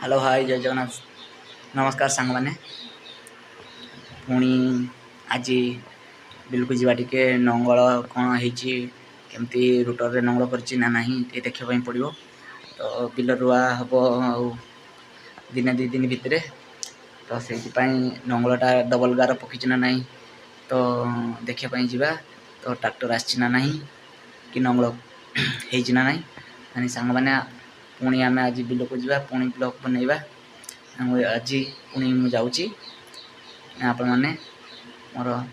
Hello hi जय जगन्नाथ नमस्कार सांग मैंने पुणी आज बिल्कुल जीवा टिके नंगल कौन होमती रुटर नंगल कर ना देखापी पड़ो तो बिल रुआ हम दिने दी दिन भितर तो से नंगलटा डबल गार पकड़ ना ना तो देखापी जावा तो ट्रैक्टर आना ना कि नंगल होना ना सांग मैंने पुणी आम आज बिल को जा पुणी ब्लॉक बनवा आज पुणी मुझे जाऊँगी आपण मैंने मोर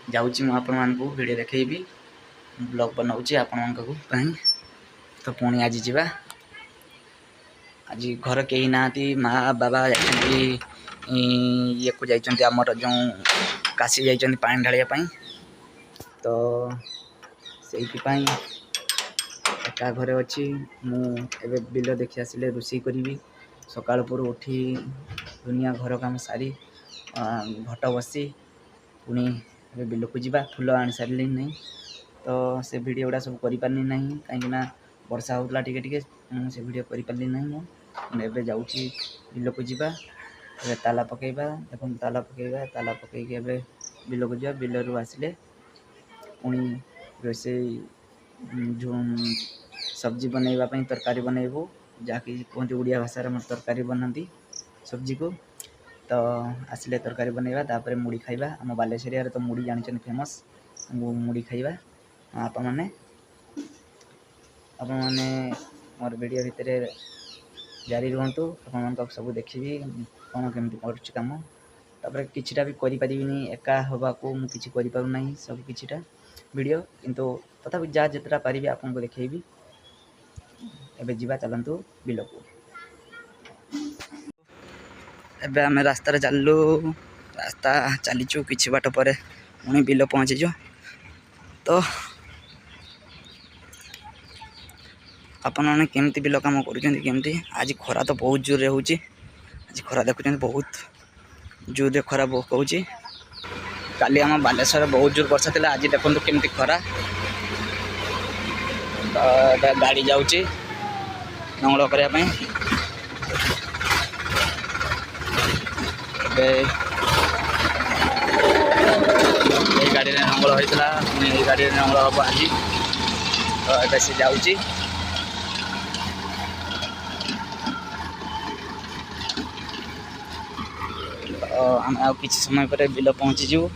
जाऊँगी मुझे वीडियो देखी ब्लॉग बनाऊँगी आपण तो पुणी आज जा आज घर कहीं ना माँ बाबा ये को जाइए आमर जो काशी जाइए पानी ढालियापाई तो से एका घरे अच्छी मुझे बिल देखी आसिले रोषे करी सकाल पर उठी दुनिया घर काम सारी घट बसी पुणी बिल को जा फुल आनी सारे नहीं तो से वीडियो गुड़ा सब कर पारे ना कहीं वर्षा होता टे से वीडियो कर पारे ना मुझे जाऊँगी बिल को जा ताला पकेबा देखो ताला पकईकि बिल को जा बिल रू आसिले पुणी रोसे जो सब्जी बनवाई तरकारी बनइबू जहाँकि कहते उड़िया भाषा तरकारी बनाती सब्जी को तो आसिले तरकारी बनइबा तापर मुड़ी खाइबा आम बालेश्वरिया तो मुड़ी जानी फेमस मुड़ी खाइबा आप मैंने मोर वीडियो भितर जारी रुहतु आप सब देखी कौन केमती कम तापर किछिटा भी करि एका हवा को मुझे किसी करें सब किछिटा वीडियो किंतु तथापि जहाँ जितना पारि आपको देखी एवं जीवा चलतु बिल को एबे आम रास्तार चलू रास्ता चलीचु किछि बाट पर पुणी बिल पहुँचीचु तो आपण मैंने केमती बिल कम करमती आज खरा तो बहुत जोर हो आज खरा देखुं बहुत जोर खरा पकाऊँ काली आम बालेश्वर बहुत जोर वर्षा था आज देखो केमती खरा तो गाड़ी जाऊँगी नंगल करने गाड़ी में नंगल होता पुणी गाड़ी में नंगल हम आज तो ये सी जाऊँगी आम आ कि समय पर बिल पहुँचीजु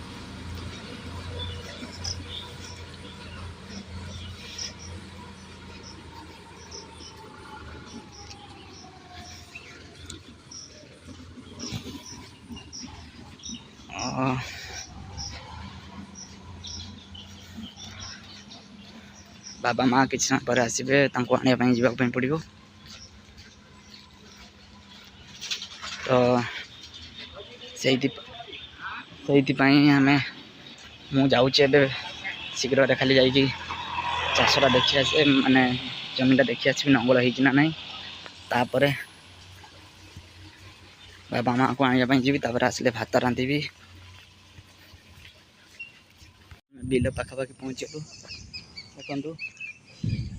बाबा माँ कि समय पर आसबे आने जावाई पड़ो तो से आम मुझे शीघ्र खाली जा चाषटा देखी आस माने जमीटा देखी आसबि नंगल होना ना तापर बाबा माँ को आने जी आसिले भात रांधि बिल पाखापाखि पहुँचलु देखु तो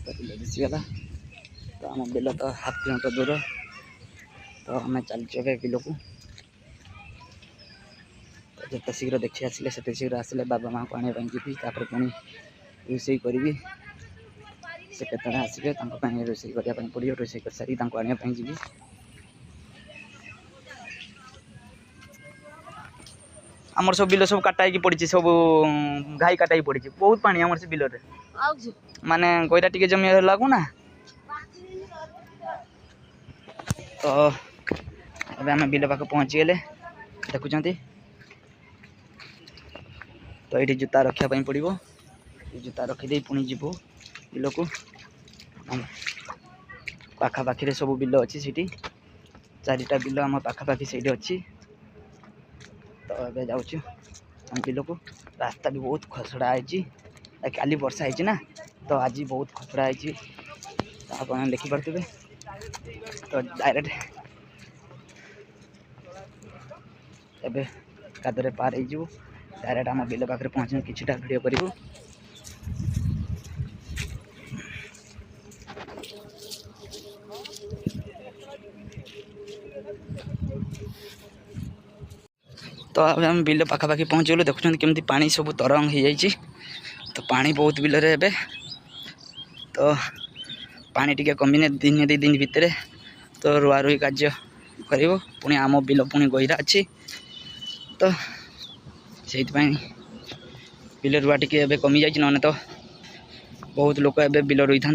बिल दिशीगला तो आम बिल तो हाफ किलोमीटर दूर तो आम चलचु बिल को तो जिते शीघ्र देखी आसिले से शीघ्र आसिले बाबा माँ को आने जी तापर पुणी रोषे करी से केत आसबे रोषे करने पड़ो रोषे कर सारी आने जी आमर सब बिल सब काटाई पड़ी सब घाई काटाई पड़ी बहुत पानी आमर से बिल माने कोईटा टिके जमी लागू ना तो अबे आम बिल पाख पहुँची गले देखुं तो ये जूता रखापी पड़ो जूता रखीदे पुणी जीवु बिल को पाखापाखि सब बिल अच्छी सीटी चारिटा बिल आम पाखापाखि से अच्छी तो ये जाऊँ बिल को रास्ता भी बहुत खसड़ा है काली वर्षा है ना तो आज बहुत खसड़ा है आप देखिपे तो डायरेक्ट एबे कादरे पार हो डायरेक्ट आम बिल पाखे पहुँच किछिटा वीडियो करूँ तो आम बिल पाखापाखि पहुँचगलु। देखुं केमती पानी सब तरंग हो जाइए। तो पानी बहुत बिल रे एबे तो पानी टिके कमिने दिन 2 दिन भितर तो रुआ रुई कार्य कर पुणी आम बिल पुणी गहिरा अच्छी। तो से बिल रुआ टिके कमी जाइए न तो बहुत लोक एबे बिल रुई था।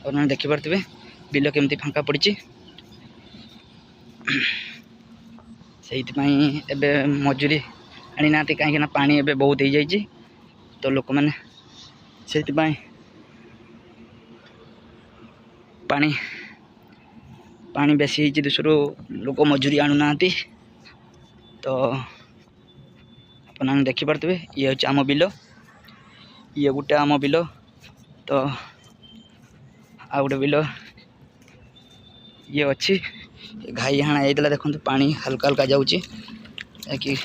और देखिपे बिल केमती फांका पड़ी से मजूरी आनी ना कहीं पानी एबे बहुत हो जाइए। तो लोक मैंने से पानी पानी बेसी ही दूसरो लोक मजूरी आणु ना। तो अपन देखिपे ये हूँ आम बिल, ये गोटे आम बिल। तो आ गोटे बिल ये अच्छी घाई हाणा जाइए। देखो पानी हल्का हल्का जाऊँगी कि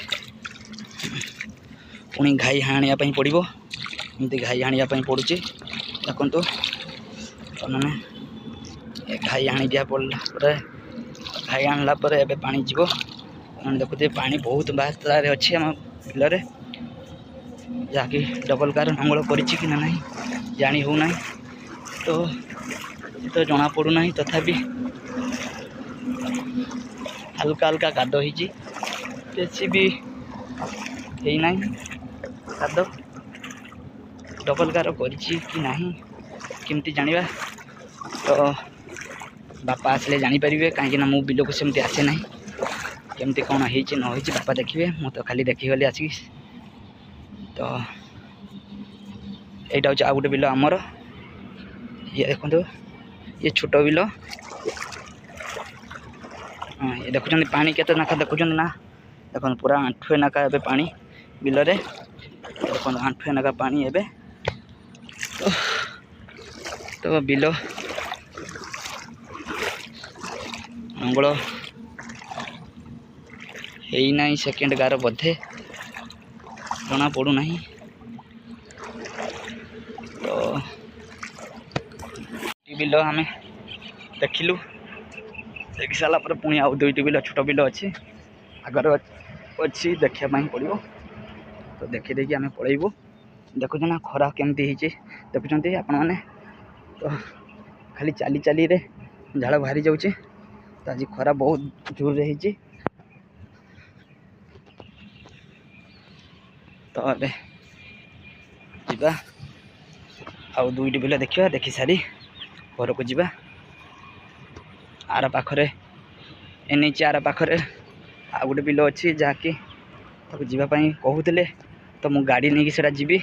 पुणी घाई हाणिया पड़ो एमती घाई हाणिया पड़ू। देखु मैंने घाई हाणी दिया पड़ा घाई आणला एबे पानी जीवो। देखुए पानी बहुत मात्रा अच्छी आम बिल जहाँकि डबल कार नंगल कि ना जानी हो ना। तो जना पड़ूना तथापि हल्का हल्का काद होती बेसी भी ना काद डबल कार करमती जाना। तो बापा आसले जानीपर कहीं मु बिल को सेमती आसे ना केमती कौन हो बापा देखिए मु तो खाली देखीगली आसिक। तो यहाँ हूँ आ गोटे बिल आमर ये देखो ये छोट बिल। हाँ ये देखुं पानी केते नाखा देखुं ना देखो पूरा आंठुए नाखा ए पानी बिल रे। देखो आंठुए नाखा पानी एबे तो बिल मंगल है सेकेंड गार बोधे जना पड़ूना। तो बिल आम देखिलु देखी सारापर पुणी आउ 2टी बिल छोट बिल अच्छी आगर अच्छी देखापी पड़ो। तो देखी आम पलैबू। देखुच ना खरा केमती देखुं आपण मैंने। तो खाली चाली चाली रे झाड़ बाहरी जाऊे। तो आज खरा बहुत जोर रे होती। तो अबे जीवा आउ 2टी बिल देखा देखी सारी घर को जीवा। आर पाखरे एनएच आर पाखरे आ गोटे बिल अच्छी जहाँकि जावाई कहते। तो मु गाड़ी नहीं कि जीवी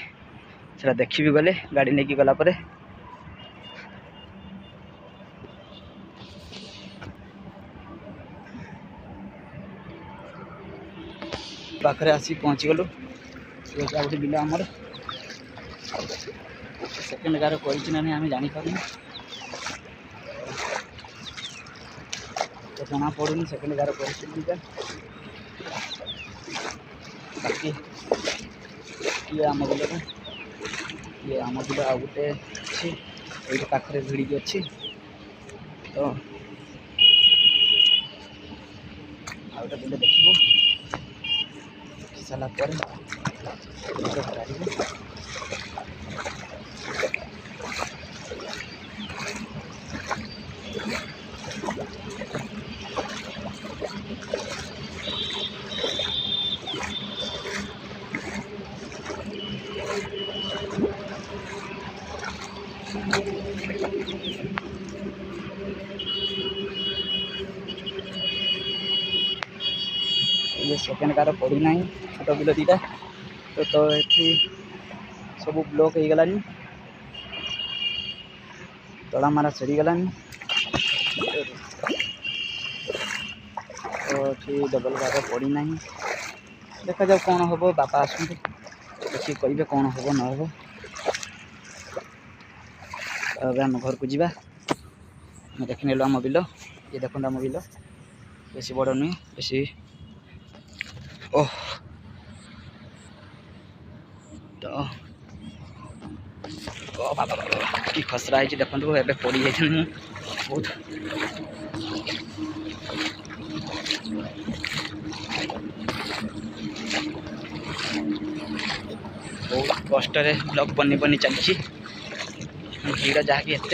से देखी भी गले गाड़ी नहीं गला परे पाखरे आसी पहुँची गलु। गोटे बिल आमर सेकेंड गार कर आम जापार तो जना पड़ूनी सेकेंड गार कर बाकी ये आम बिल ये आम बिल आ गोटे अच्छी ये पाखे भिड़ी अच्छी। तो आ गोटे बिल देखो देखी सारापर ये सेकेंड कार पड़ना छोट बिल 2टा। तो ये सब ब्लॉक हो गलानी तला मारा सरीगलानी। तो ये डबल कार पड़ना देखा जाऊ कौन हम बापा आसते देखिए कहे कौन हम न हो। आम घर को जीवा देख नेलु आम बिल ये देखो आम बिल बेसी बड़ नुहे बेसी ओह। तो बाबा कि खसरा है देखो ए पड़ी जाइए बहुत कष्ट ब्लॉग बनी बनी चलती भीड़ जहाँकि एत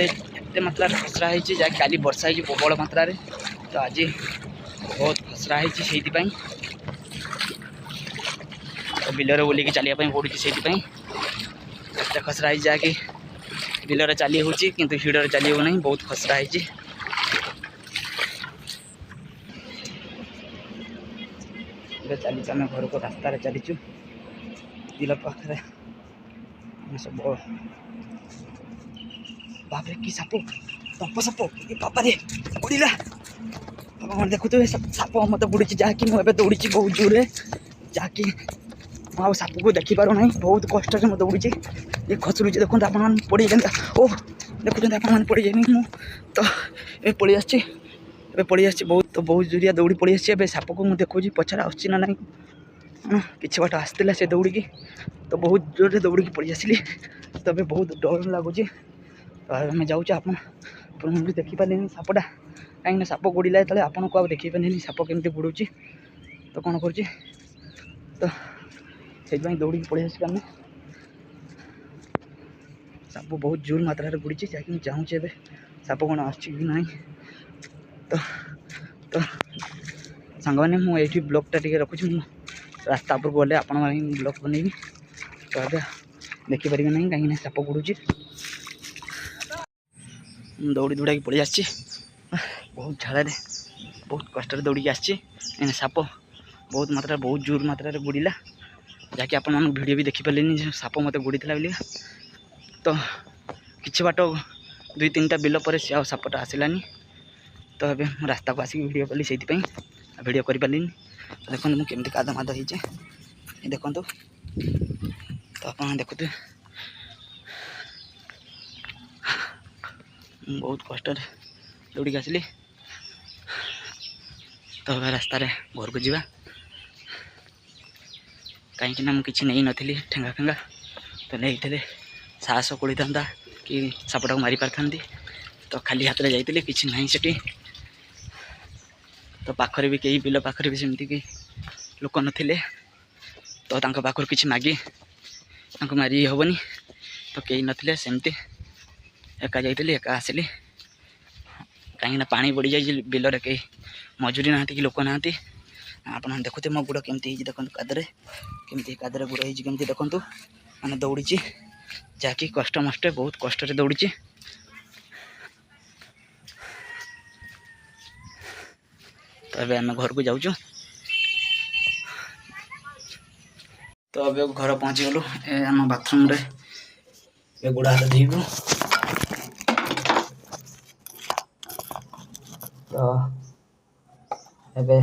मात्रा खसरा होती जहाँकि काली वर्षा हो प्रबल मात्रा तो आज बहुत खसरा होती से बिलर बुलिकी चलिए पड़ू से खसरा हो जहाँकि बिलर चली हो कि भिड़े चली हो नहीं बहुत खसरा होती चली आम घर को रास्तार चलीचु बिल पाखे सब बापरे कि साप पंप साप ये बाबा रे उड़ा बाबा मैं देखु साप मत बुड़ी जहाँकि मुझे दौड़ी बहुत जोर जहाँकि मुझे साप को देखिपार ना बहुत कष्ट से मैं दौड़ी ये खसुरी देखते आप पड़ जाता ओ देखुं आप पड़ जाए तो ये पलि आसी पलि आसी बहुत जोरिया दौड़ी पलि आसी साप को मुझे देखुची पचार आसची ना किसी बाट आसला से दौड़ी तो बहुत जोर दौड़ी पलि आसली तो बहुत डर लगुच तो आम जाऊँ आप देखिपारे सापटा कहीं साप गोड़ा जो आपन को देखिपारे साप केमी बुड़ूची तो कौन कर तो से दौड़ी पलि आस साप बहुत जोर मात्रा बुड़ी जहाँकि चाहूँगी ए साप कौन आसना तो तो सांग मैंने मुझे ब्लॉगटा टे रखुच्छी रास्ता उपर गले आपण ब्लॉग बनैबी तो ए देखिपारे ना कहीं साप बुड़ूची दौड़ी दौड़ा पलि आसी बहुत झाड़े बहुत कष्ट दौड़ी आसी साप बहुत मात्रा बहुत जोर मात्रा बुड़ीला जहाँकि आपण भिडियो भी देखिपारे साप मत बुड़ी बोली तो किसी बाट 2-3टा बिल पर से सापटा आसलानी तो ये रास्ता को आसिक भिडियो कली से भिडियो कर पारे देखो मुझे काद माद हो देखु तो आप देखुए बहुत कष्ट दौड़ी आसली तो रास्तार घर को जावा कहीं मुझे नहीं नी ठेंगा फेंगा तो नहीं साहस कोड़ी था कि सापटा को मारी पारि तो खाली हाथ में जाइए कि ना से तो पाखरे भी कई बिल पाखरे भी सेमती कई लोक नथिले तो पाखर किसी मागी मारी हेनी तो कई नथिले सेमती एका जाइए एका आसली कहीं पानी बढ़ी जाए बिलर कई मजूरी ना कि लोक ना आप देखुते मो गुड़ केमती देखो कादरे केमती कादरे गुड़ होमती देखु मैंने दौड़ी जहाँकि कष्ट मष्टे बहुत कष्ट दौड़ी तो अबे आम घर को जाऊँ तो अबे घर पहुँची गलु आम बाथरूम रे गोड़ हाथ धोबू तो एबे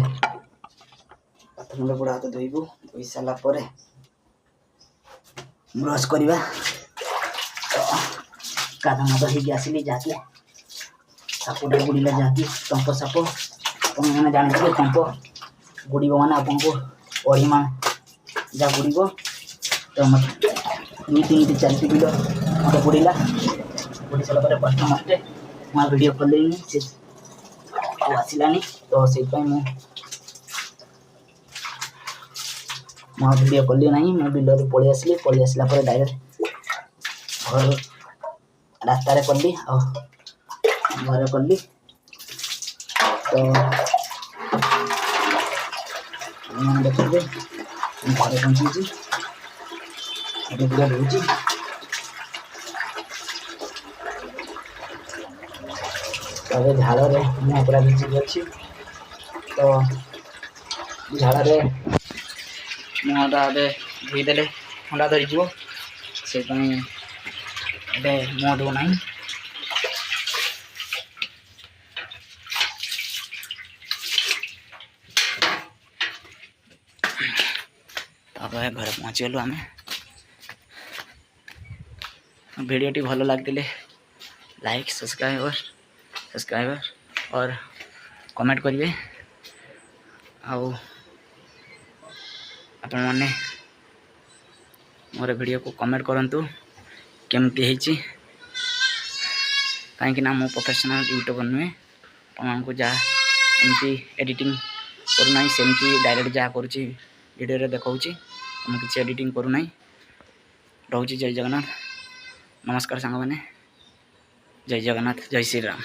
बाथरूम रे गोड़ हाथ धोबू धोई सारापर ब्रश करवा तो कादा मद हो आसली जहाँकि सापटे बुड़ीला जहाँकि टंप साप मैंने जानते टंप बुड़ मैंने आपको अड़ीमा जहाँ बुड़ तो मत 2-3 4 बिल मत बुड़ीला बुड़ी सारापर कष्ट मस्ते मुझे भिडियो कल से आसलानी तो से मुझे भिडियो कली ना मैं बिल पलि आसली पलि आसला डायरेक्ट घर रास्तार कली घर कली तो देखिए घर पहुँची पूरा रोचे तो झाड़े मुँह पूरा भिजिक अच्छी तो झाड़े मुँहटा ए धोईदे ठंडा धरीज से मुँह धोना घर पहुँची गलु आम भिडियोटी भल लगे लाइक सब्सक्राइबर और कमेंट करेंगे आपण मैंने मोर वीडियो को कमेंट करंतु केमती है कहीं मु प्रोफेशनल यूट्यूबर नुहे तुमको जहाँ एमती एडिटिंग करूना सेमती डायरेक्ट जहाँ करुँची वीडियो देखा तुम किसी एडिटिंग करूना रोचे जय जगन्नाथ नमस्कार सांग मैंने जय जगन्नाथ जय श्री राम।